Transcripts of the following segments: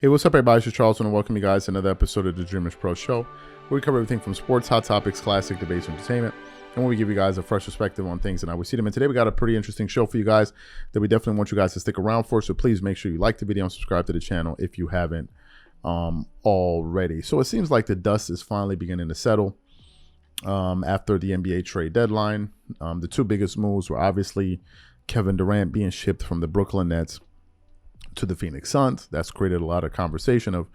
Hey, what's up, everybody? It's Charles, and welcome you guys to another episode of the Dreamerspro Show, where we cover everything from sports, hot topics, classic debates, and entertainment, and where we give you guys a fresh perspective on things and how we see them. And today we got a pretty interesting show for you guys that we definitely want you guys to stick around for. So please make sure you like the video and subscribe to the channel if you haven't already. So it seems like the dust is finally beginning to settle after the NBA trade deadline. The two biggest moves were obviously Kevin Durant being shipped from the Brooklyn Nets to the Phoenix Suns. That's created a lot of conversation of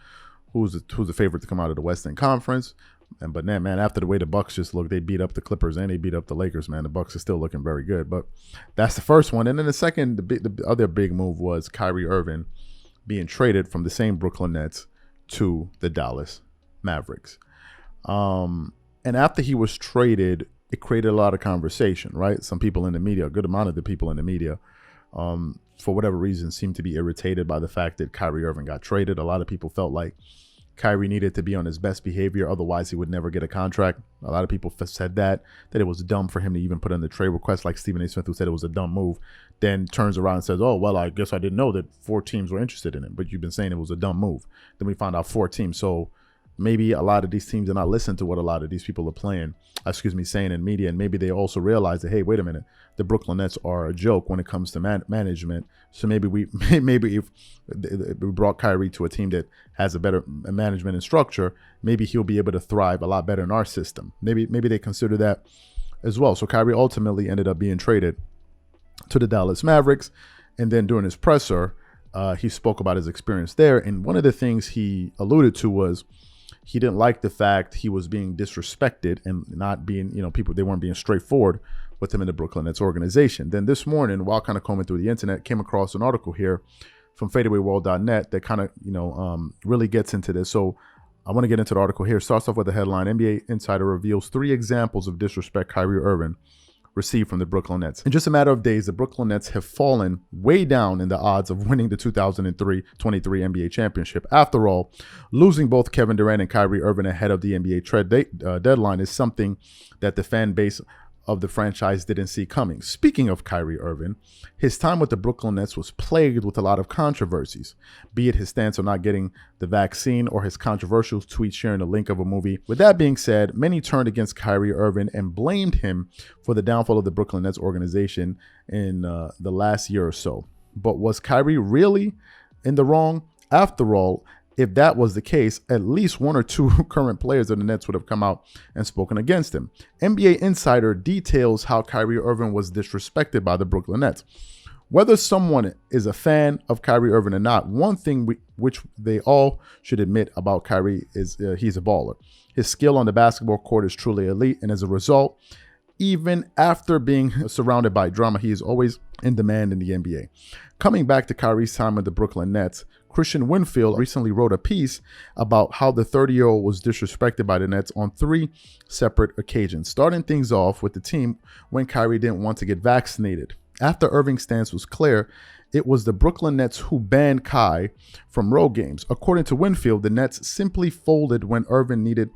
who's the favorite to come out of the Western Conference. But then, man, after the way the Bucks just look, they beat up the Clippers and they beat up the Lakers. Man, the Bucks are still looking very good. But that's the first one. And then the second, the other big move was Kyrie Irving being traded from the same Brooklyn Nets to the Dallas Mavericks. And after he was traded, it created a lot of conversation, right? Some people in the media, a good amount of the people in the media, for whatever reason, seemed to be irritated by the fact that Kyrie Irving got traded. A lot of people felt like Kyrie needed to be on his best behavior, otherwise he would never get a contract. A lot of people said that it was dumb for him to even put in the trade request, like Stephen A. Smith, who said it was a dumb move, then turns around and says, oh, well, I guess I didn't know that 4 teams were interested in it, but you've been saying it was a dumb move. Then we found out 4 teams. So maybe a lot of these teams are not listening to what a lot of these people are saying in media. And maybe they also realize that, hey, wait a minute, the Brooklyn Nets are a joke when it comes to management. So maybe if we brought Kyrie to a team that has a better management and structure, maybe he'll be able to thrive a lot better in our system. Maybe they consider that as well. So Kyrie ultimately ended up being traded to the Dallas Mavericks. And then during his presser, he spoke about his experience there. And one of the things he alluded to was he didn't like the fact he was being disrespected and not being, they weren't being straightforward with him in the Brooklyn Nets organization. Then this morning, while kind of combing through the internet, came across an article here from fadeawayworld.net that kind of, really gets into this. So I want to get into the article here. Starts off with the headline: NBA Insider reveals 3 examples of disrespect Kyrie Irving received from the Brooklyn Nets. In just a matter of days, the Brooklyn Nets have fallen way down in the odds of winning the 2023 NBA championship. After all, losing both Kevin Durant and Kyrie Irving ahead of the NBA trade deadline is something that the fan base of the franchise didn't see coming. Speaking of Kyrie Irving, his time with the Brooklyn Nets was plagued with a lot of controversies, be it his stance on not getting the vaccine or his controversial tweet sharing a link of a movie. With that being said, many turned against Kyrie Irving and blamed him for the downfall of the Brooklyn Nets organization in the last year or so. But was Kyrie really in the wrong? After all, if that was the case, at least 1 or 2 current players of the Nets would have come out and spoken against him. NBA Insider details how Kyrie Irving was disrespected by the Brooklyn Nets. Whether someone is a fan of Kyrie Irving or not, one thing which they all should admit about Kyrie is he's a baller. His skill on the basketball court is truly elite, and as a result, even after being surrounded by drama, he is always in demand in the NBA. Coming back to Kyrie's time with the Brooklyn Nets, Christian Winfield recently wrote a piece about how the 30-year-old was disrespected by the Nets on 3 separate occasions, starting things off with the team when Kyrie didn't want to get vaccinated. After Irving's stance was clear, it was the Brooklyn Nets who banned Kai from road games. According to Winfield, the Nets simply folded when Irving needed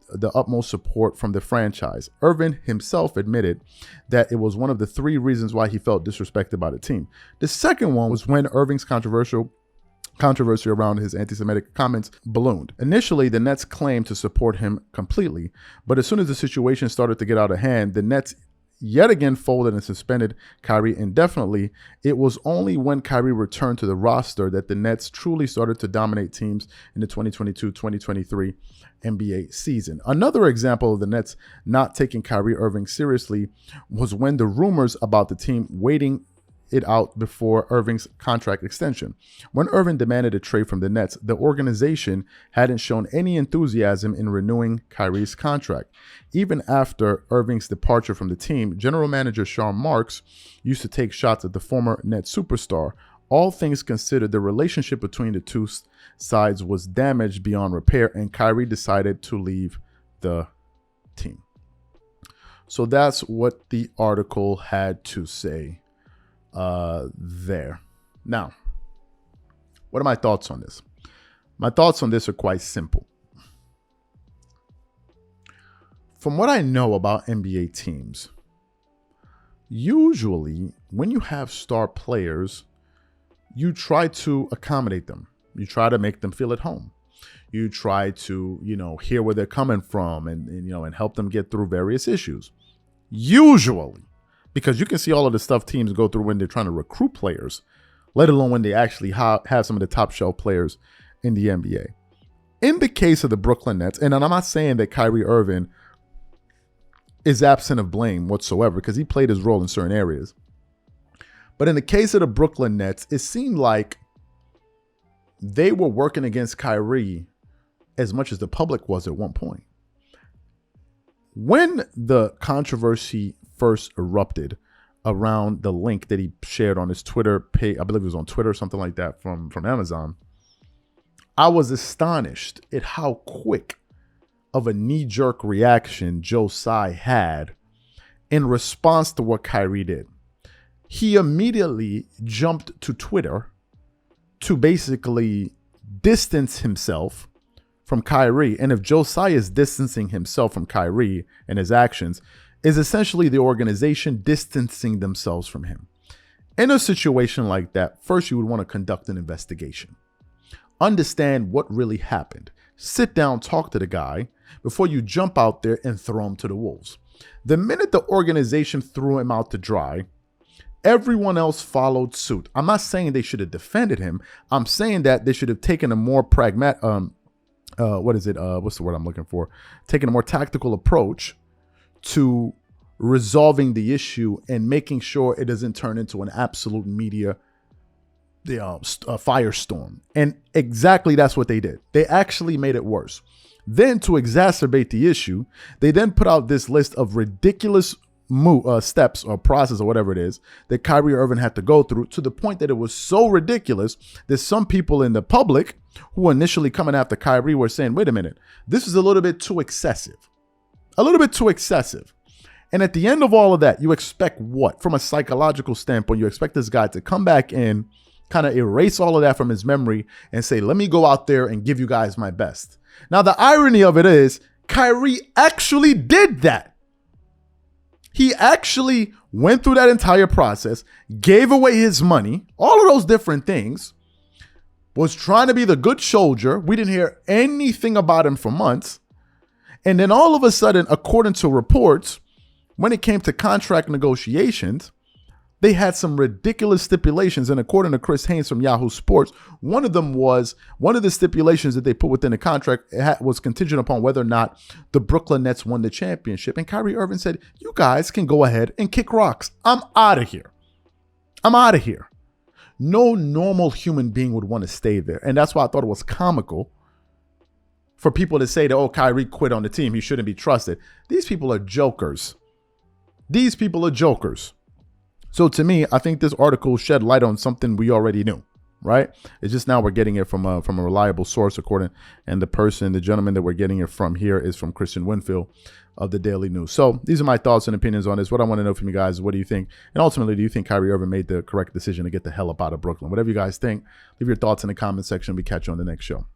the utmost support from the franchise. Irving himself admitted that it was one of the 3 reasons why he felt disrespected by the team. The second one was when Irving's controversy around his anti-Semitic comments ballooned. Initially, the Nets claimed to support him completely, but as soon as the situation started to get out of hand, the Nets yet again folded and suspended Kyrie indefinitely. It was only when Kyrie returned to the roster that the Nets truly started to dominate teams in the 2022-2023 NBA season. Another example of the Nets not taking Kyrie Irving seriously was when the rumors about the team waiting it out before Irving's contract extension. When Irving demanded a trade from the Nets, the organization hadn't shown any enthusiasm in renewing Kyrie's contract. Even after Irving's departure from the team, general manager Sean Marks used to take shots at the former Nets superstar. All things considered, the relationship between the two sides was damaged beyond repair, and Kyrie decided to leave the team. So that's what the article had to say there. Now, what are my thoughts on this? My thoughts on this are quite simple. From what I know about NBA teams, usually when you have star players, you try to accommodate them. You try to make them feel at home. You try to, hear where they're coming from and help them get through various issues. Usually, because you can see all of the stuff teams go through when they're trying to recruit players, let alone when they actually have some of the top shelf players in the NBA. In the case of the Brooklyn Nets, and I'm not saying that Kyrie Irving is absent of blame whatsoever, because he played his role in certain areas. But in the case of the Brooklyn Nets, it seemed like they were working against Kyrie as much as the public was at one point. When the controversy first erupted around the link that he shared on his Twitter page, I believe it was on Twitter or something like that from Amazon, I was astonished at how quick of a knee-jerk reaction Joe Tsai had in response to what Kyrie did. He immediately jumped to Twitter to basically distance himself from Kyrie. And if Joe Tsai is distancing himself from Kyrie and his actions, is essentially the organization distancing themselves from him. In a situation like that, first you would want to conduct an investigation. Understand what really happened. Sit down, talk to the guy before you jump out there and throw him to the wolves. The minute the organization threw him out to dry, everyone else followed suit. I'm not saying they should have defended him. I'm saying that they should have taken a more pragmatic, what's the word I'm looking for? Taking a more tactical approach to resolving the issue and making sure it doesn't turn into an absolute media firestorm. And exactly that's what they did. They actually made it worse. Then to exacerbate the issue, they then put out this list of ridiculous steps or process or whatever it is that Kyrie Irving had to go through, to the point that it was so ridiculous that some people in the public who were initially coming after Kyrie were saying, wait a minute, this is a little bit too excessive. A little bit too excessive. And at the end of all of that, you expect what? From a psychological standpoint, you expect this guy to come back in, kind of erase all of that from his memory and say, let me go out there and give you guys my best. Now, the irony of it is Kyrie actually did that. He actually went through that entire process, gave away his money, all of those different things, was trying to be the good soldier. We didn't hear anything about him for months. And then all of a sudden, according to reports, when it came to contract negotiations, they had some ridiculous stipulations. And according to Chris Haynes from Yahoo Sports, one of the stipulations that they put within the contract was contingent upon whether or not the Brooklyn Nets won the championship. And Kyrie Irving said, you guys can go ahead and kick rocks. I'm out of here. I'm out of here. No normal human being would want to stay there. And that's why I thought it was comical for people to say that, oh, Kyrie quit on the team, he shouldn't be trusted. These people are jokers. These people are jokers. So to me, I think this article shed light on something we already knew, right? It's just now we're getting it from a reliable source, and the gentleman that we're getting it from here is from Christian Winfield of the Daily News. So these are my thoughts and opinions on this. What I want to know from you guys is, what do you think? And ultimately, do you think Kyrie Irving made the correct decision to get the hell up out of Brooklyn? Whatever you guys think, leave your thoughts in the comment section. We catch you on the next show.